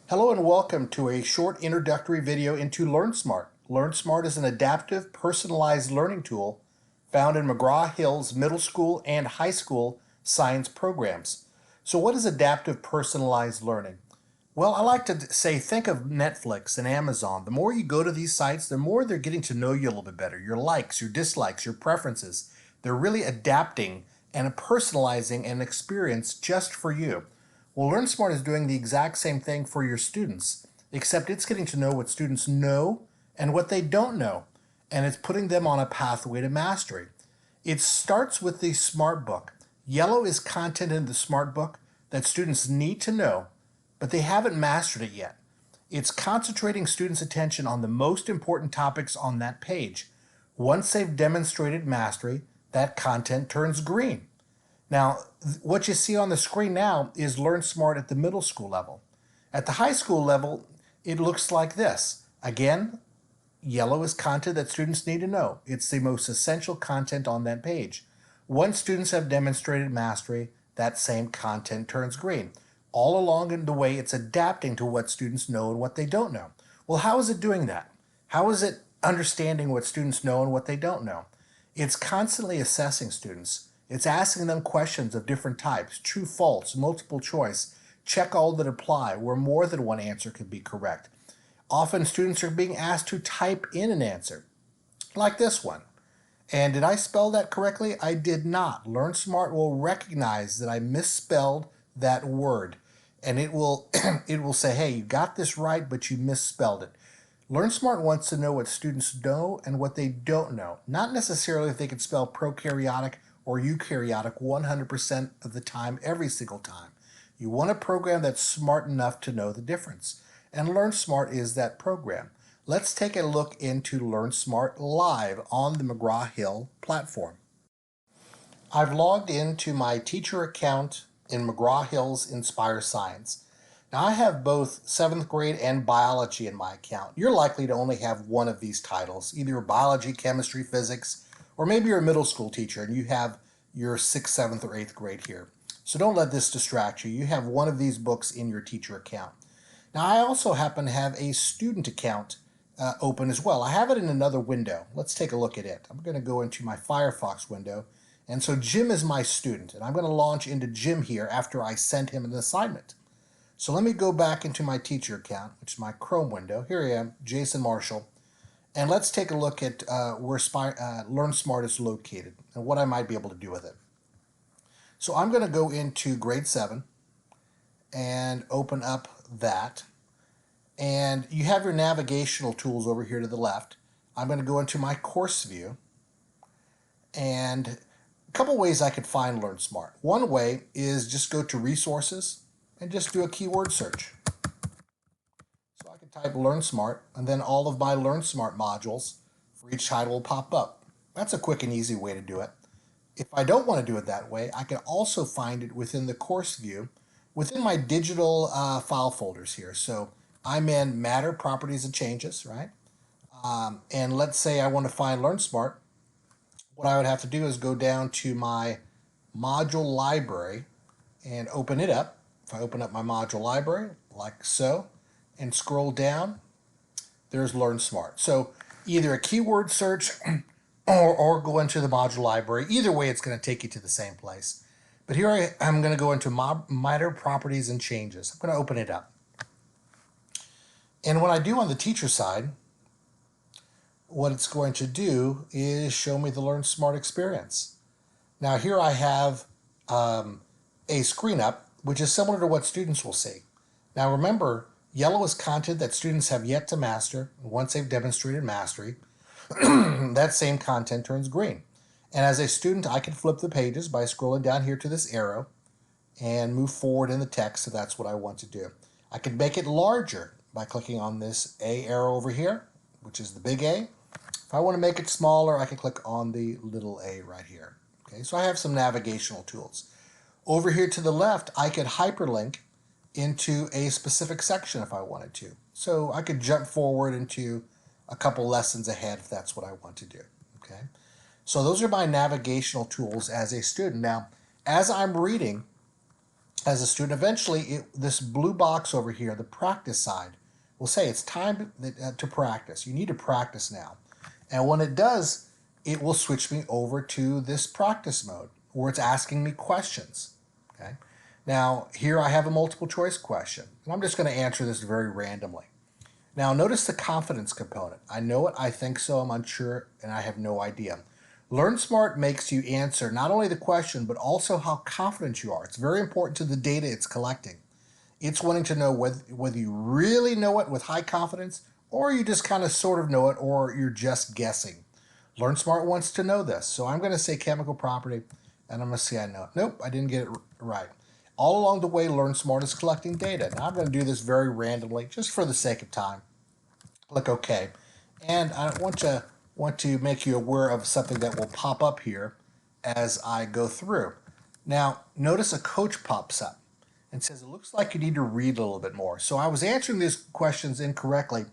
Hello and welcome to a short introductory video into LearnSmart. LearnSmart is an adaptive, personalized learning tool found in McGraw-Hill's middle school and high school science programs. So what is adaptive, personalized learning? Well, I like to say think of Netflix and Amazon. The more you go to these sites, the more they're getting to know you a little bit better. Your likes, your dislikes, your preferences. They're really adapting and personalizing an experience just for you. Well, LearnSmart is doing the exact same thing for your students, except it's getting to know what students know and what they don't know, and it's putting them on a pathway to mastery. It starts with the Smart Book. Yellow is content in the Smart Book that students need to know, but they haven't mastered it yet. It's concentrating students' attention on the most important topics on that page. Once they've demonstrated mastery, that content turns green. Now, what you see on the screen now is LearnSmart at the middle school level. At the high school level, it looks like this. Again, yellow is content that students need to know. It's the most essential content on that page. Once students have demonstrated mastery, that same content turns green. All along in the way, it's adapting to what students know and what they don't know. Well, how is it doing that? How is it understanding what students know and what they don't know? It's constantly assessing students. It's asking them questions of different types, true, false, multiple choice, check all that apply, where more than one answer could be correct. Often students are being asked to type in an answer, like this one. And did I spell that correctly? I did not. LearnSmart will recognize that I misspelled that word. And it will it will say, hey, you got this right, but you misspelled it. LearnSmart wants to know what students know and what they don't know. Not necessarily if they can spell prokaryotic or eukaryotic 100% of the time, every single time. You want a program that's smart enough to know the difference. And LearnSmart is that program. Let's take a look into LearnSmart live on the McGraw-Hill platform. I've logged into my teacher account in McGraw-Hill's Inspire Science. Now I have both 7th grade and biology in my account. You're likely to only have one of these titles, either biology, chemistry, physics, or maybe you're a middle school teacher and you have your 6th, 7th, or 8th grade here. So don't let this distract you. You have one of these books in your teacher account. Now I also happen to have a student account open as well. I have it in another window. Let's take a look at it. I'm going to go into my Firefox window. And so Jim is my student, and I'm going to launch into Jim here after I send him an assignment. So let me go back into my teacher account, which is my Chrome window. Here I am, Jason Marshall. And let's take a look at where LearnSmart is located and what I might be able to do with it. So I'm going to go into grade 7 and open up that. And you have your navigational tools over here to the left. I'm going to go into my course view. And a couple ways I could find LearnSmart. One way is just go to resources and just do a keyword search. So I can type LearnSmart, and then all of my LearnSmart modules for each title will pop up. That's a quick and easy way to do it. If I don't want to do it that way, I can also find it within the course view, within my digital file folders here. So I'm in Matter, Properties, and Changes, right? And let's say I want to find LearnSmart. What I would have to do is go down to my module library and open it up. If I open up my module library, like so, and scroll down, there's LearnSmart. So either a keyword search or go into the module library. Either way, it's going to take you to the same place. But here I'm going to go into Matter, Properties, and Changes. I'm going to open it up. And what I do on the teacher side, what it's going to do is show me the LearnSmart experience. Now here I have a screen up, which is similar to what students will see. Now remember, yellow is content that students have yet to master. Once they've demonstrated mastery, that same content turns green. And as a student, I can flip the pages by scrolling down here to this arrow and move forward in the text if that's what I want to do. I can make it larger by clicking on this A arrow over here, which is the big A. If I want to make it smaller, I can click on the little a right here. Okay, so I have some navigational tools. Over here to the left, I could hyperlink into a specific section if I wanted to. So I could jump forward into a couple lessons ahead if that's what I want to do. Okay, so those are my navigational tools as a student. Now, as I'm reading, as a student. Eventually, this blue box over here, the practice side, will say it's time to practice. You need to practice now. And when it does, it will switch me over to this practice mode where it's asking me questions. Okay. Now, here I have a multiple choice question, and I'm just going to answer this very randomly. Now, notice the confidence component. I know it, I think so, I'm unsure, and I have no idea. LearnSmart makes you answer not only the question, but also how confident you are. It's very important to the data it's collecting. It's wanting to know whether you really know it with high confidence, or you just kind of sort of know it, or you're just guessing. LearnSmart wants to know this. So I'm going to say chemical property, and I'm going to say I know it. Nope, I didn't get it right. All along the way, LearnSmart is collecting data. Now I'm going to do this very randomly, just for the sake of time. Click OK. And I want to make you aware of something that will pop up here as I go through. Now, notice a coach pops up and says, it looks like you need to read a little bit more. So I was answering these questions incorrectly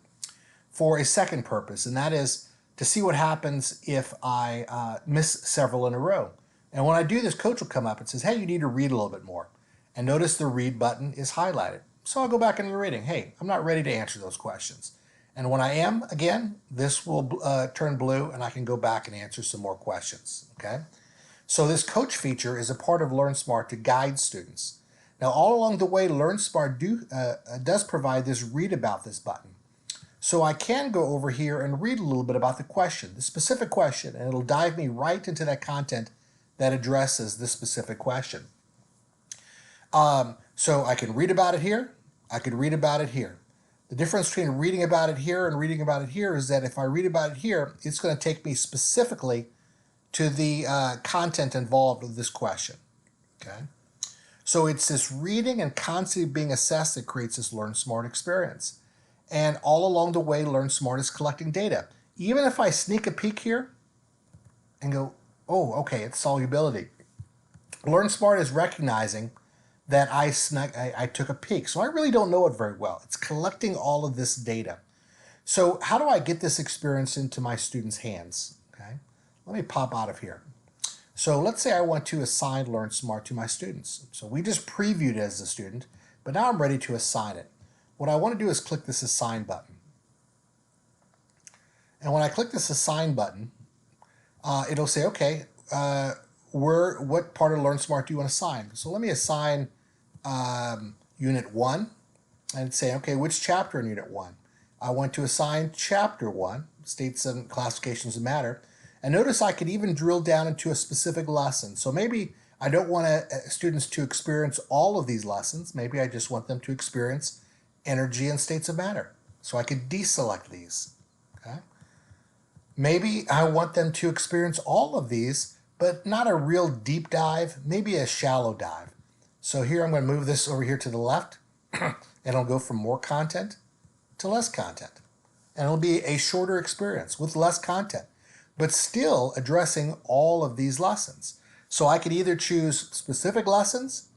for a second purpose, and that is to see what happens if I miss several in a row. And when I do this, coach will come up and says, hey, you need to read a little bit more. And notice the read button is highlighted. So I'll go back into the reading. Hey, I'm not ready to answer those questions. And when I am, again, this will turn blue and I can go back and answer some more questions, okay? So this coach feature is a part of LearnSmart to guide students. Now, all along the way, LearnSmart does provide this read about this button. So I can go over here and read a little bit about the question, the specific question, and it'll dive me right into that content that addresses this specific question. So I can read about it here, I could read about it here. The difference between reading about it here and reading about it here is that if I read about it here, it's going to take me specifically to the content involved with this question, okay? So it's this reading and constantly being assessed that creates this LearnSmart experience. And all along the way, LearnSmart is collecting data. Even if I sneak a peek here and go, oh, okay, it's solubility. LearnSmart is recognizing that I took a peek. So I really don't know it very well. It's collecting all of this data. So how do I get this experience into my students' hands? Okay, let me pop out of here. So let's say I want to assign LearnSmart to my students. So we just previewed it as a student, but now I'm ready to assign it. What I want to do is click this Assign button. And when I click this Assign button, it'll say, okay, what part of LearnSmart do you want to assign? So let me assign Unit 1 and say, okay, which chapter in Unit 1? I want to assign Chapter 1, States and Classifications of Matter. And notice I could even drill down into a specific lesson. So maybe I don't want students to experience all of these lessons. Maybe I just want them to experience energy and states of matter. So I could deselect these. Okay? Maybe I want them to experience all of these, but not a real deep dive, maybe a shallow dive. So here I'm going to move this over here to the left, and it'll go from more content to less content. And it'll be a shorter experience with less content, but still addressing all of these lessons. So I could either choose specific lessons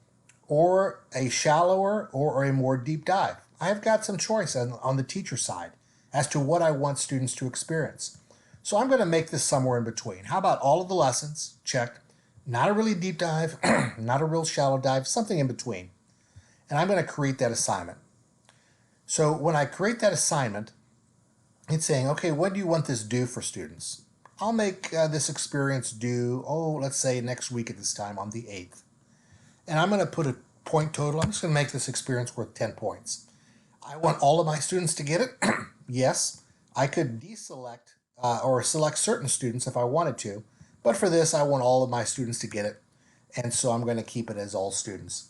or a shallower or a more deep dive. I have got some choice on the teacher side as to what I want students to experience. So I'm going to make this somewhere in between. How about all of the lessons? Checked. Not a really deep dive, not a real shallow dive, something in between. And I'm going to create that assignment. So when I create that assignment, it's saying, okay, what do you want this due for students? I'll make this experience due, let's say next week at this time on the 8th. And I'm going to put a point total. I'm just going to make this experience worth 10 points. I want all of my students to get it. Yes, I could deselect or select certain students if I wanted to, but for this, I want all of my students to get it, and so I'm going to keep it as all students.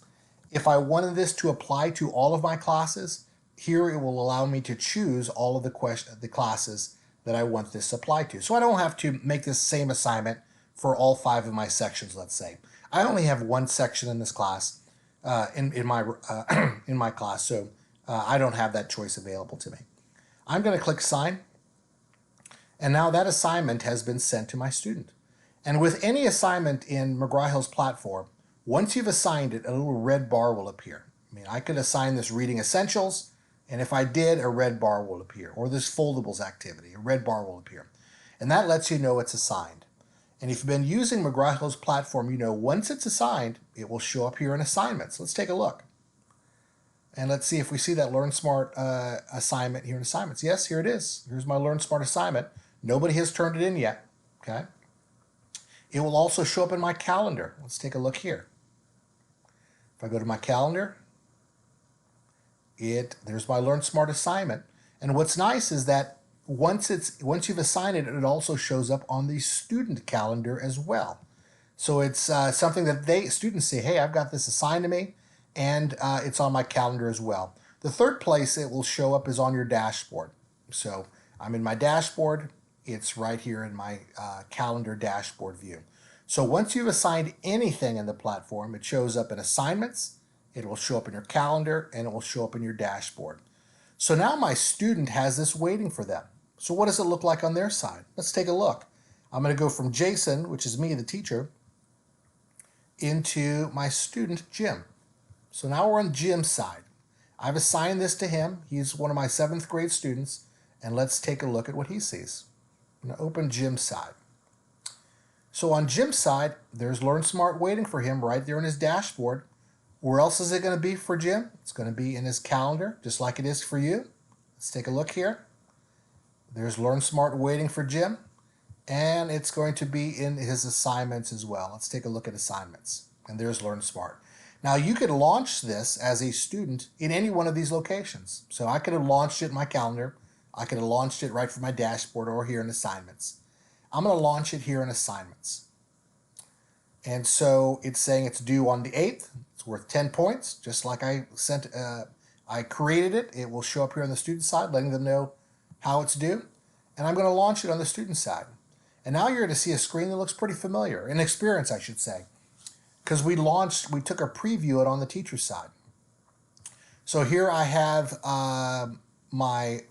If I wanted this to apply to all of my classes, here it will allow me to choose all of the classes that I want this applied to. So I don't have to make this same assignment for all 5 of my sections, let's say. I only have one section in this class, in my class, so I don't have that choice available to me. I'm going to click Sign, and now that assignment has been sent to my student. And with any assignment in McGraw-Hill's platform, once you've assigned it, a little red bar will appear. I mean, I could assign this Reading Essentials, and if I did, a red bar will appear. Or this Foldables activity, a red bar will appear. And that lets you know it's assigned. And if you've been using McGraw-Hill's platform, you know once it's assigned, it will show up here in assignments. Let's take a look. And let's see if we see that LearnSmart assignment here in assignments. Yes, here it is. Here's my LearnSmart assignment. Nobody has turned it in yet. Okay. It will also show up in my calendar. Let's take a look here. If I go to my calendar, there's my LearnSmart assignment. And what's nice is that once you've assigned it, it also shows up on the student calendar as well. So it's something that students say, hey, I've got this assigned to me, and it's on my calendar as well. The third place it will show up is on your dashboard. So I'm in my dashboard. It's right here in my calendar dashboard view. So once you've assigned anything in the platform, it shows up in assignments, it will show up in your calendar, and it will show up in your dashboard. So now my student has this waiting for them. So what does it look like on their side? Let's take a look. I'm going to go from Jason, which is me, the teacher, into my student, Jim. So now we're on Jim's side. I've assigned this to him. He's one of my 7th grade students, and let's take a look at what he sees. I'm going to open Jim's side. So on Jim's side, there's LearnSmart waiting for him right there in his dashboard. Where else is it going to be for Jim? It's going to be in his calendar, just like it is for you. Let's take a look here. There's LearnSmart waiting for Jim, and it's going to be in his assignments as well. Let's take a look at assignments, and there's LearnSmart. Now you could launch this as a student in any one of these locations. So I could have launched it in my calendar. I could have launched it right from my dashboard or here in assignments. I'm going to launch it here in assignments. And so it's saying it's due on the 8th. It's worth 10 points, just like I created it. It will show up here on the student side, letting them know how it's due. And I'm going to launch it on the student side. And now you're going to see a screen that looks pretty familiar, an experience, I should say, because we took a preview it on the teacher side. So here I have my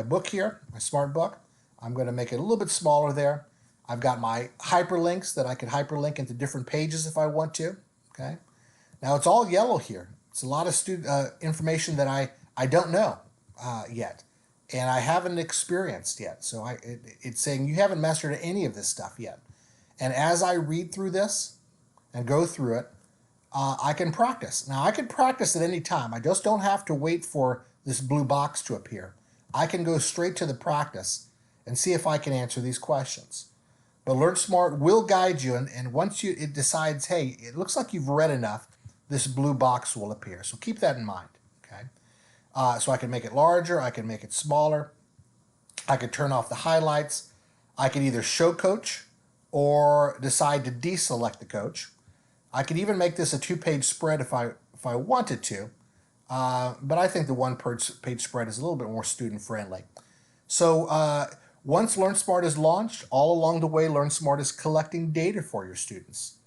book here, my smart book. I'm going to make it a little bit smaller there. I've got my hyperlinks that I can hyperlink into different pages if I want to. Okay. Now it's all yellow here. It's a lot of student information that I don't know yet, and I haven't experienced yet. So it's saying you haven't mastered any of this stuff yet. And as I read through this and go through it, I can practice. Now I can practice at any time. I just don't have to wait for this blue box to appear. I can go straight to the practice and see if I can answer these questions. But LearnSmart will guide you, and once it decides, hey, it looks like you've read enough, this blue box will appear. So keep that in mind, okay? So I can make it larger, I can make it smaller, I could turn off the highlights, I could either show coach or decide to deselect the coach. I could even make this a 2-page spread if I wanted to, but I think the 1-page spread is a little bit more student-friendly. So once LearnSmart is launched, all along the way, LearnSmart is collecting data for your students.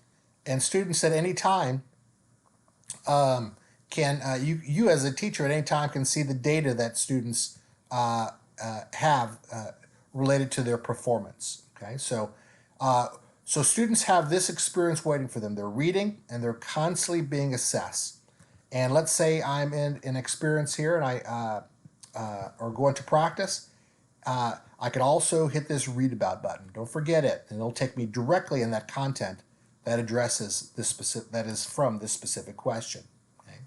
And students at any time you as a teacher at any time can see the data that students have related to their performance. Okay, so students have this experience waiting for them. They're reading and they're constantly being assessed. And let's say I'm in an experience here and I or going to practice. I could also hit this read about button. Don't forget it, and it'll take me directly in that content that addresses this that is from this specific question. Okay?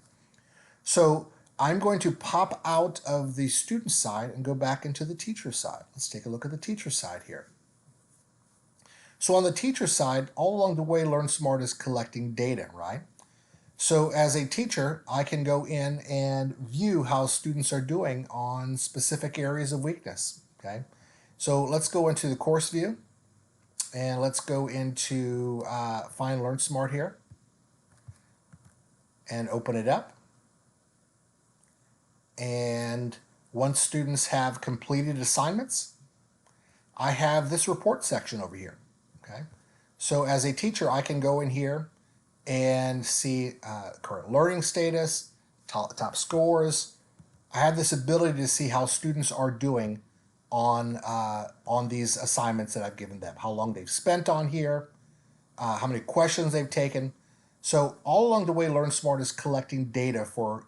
So I'm going to pop out of the student side and go back into the teacher side. Let's take a look at the teacher side here. So on the teacher side, all along the way, LearnSmart is collecting data, right? So as a teacher, I can go in and view how students are doing on specific areas of weakness. Okay, so let's go into the course view, and let's go into find LearnSmart here, and open it up. And once students have completed assignments, I have this report section over here. Okay, so as a teacher, I can go in here and see current learning status, top scores. I have this ability to see how students are doing on these assignments that I've given them, how long they've spent on here, how many questions they've taken. So all along the way, LearnSmart is collecting data for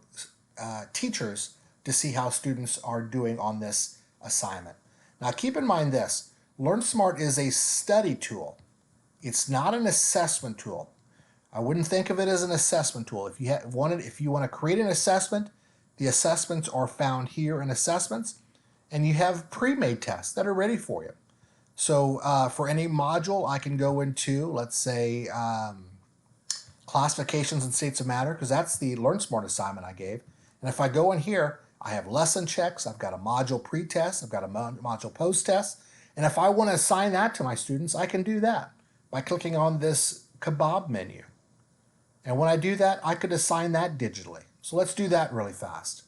teachers to see how students are doing on this assignment. Now keep in mind this, LearnSmart is a study tool. It's not an assessment tool. I wouldn't think of it as an assessment tool. If you want to create an assessment, the assessments are found here in assessments, and you have pre-made tests that are ready for you. So for any module, I can go into, let's say, classifications and states of matter, because that's the LearnSmart assignment I gave. And if I go in here, I have lesson checks, I've got a module pre-test, I've got a module post-test, and if I want to assign that to my students, I can do that by clicking on this kebab menu. And when I do that, I could assign that digitally. So let's do that really fast.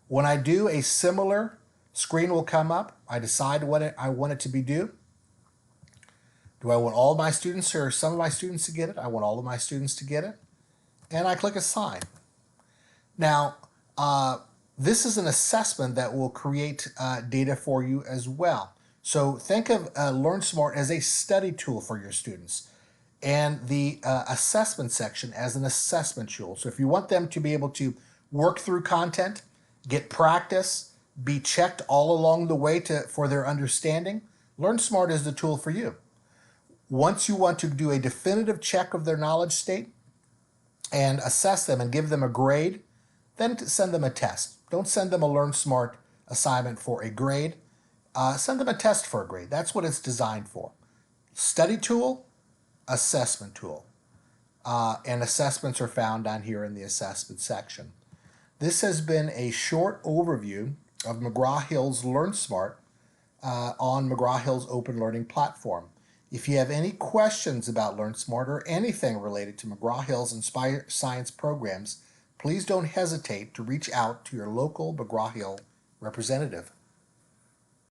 When I do, a similar screen will come up. I decide what I want it to be due. Do I want all of my students or some of my students to get it? I want all of my students to get it. And I click Assign. Now, this is an assessment that will create data for you as well. So think of LearnSmart as a study tool for your students, and the assessment section as an assessment tool. So if you want them to be able to work through content, get practice, be checked all along the way for their understanding, LearnSmart is the tool for you. Once you want to do a definitive check of their knowledge state and assess them and give them a grade, then send them a test. Don't send them a LearnSmart assignment for a grade. Send them a test for a grade. That's what it's designed for. Study tool, assessment tool. And assessments are found down here in the assessment section. This has been a short overview of McGraw-Hill's LearnSmart on McGraw-Hill's Open Learning Platform. If you have any questions about LearnSmart or anything related to McGraw-Hill's Inspire Science programs, please don't hesitate to reach out to your local McGraw-Hill representative.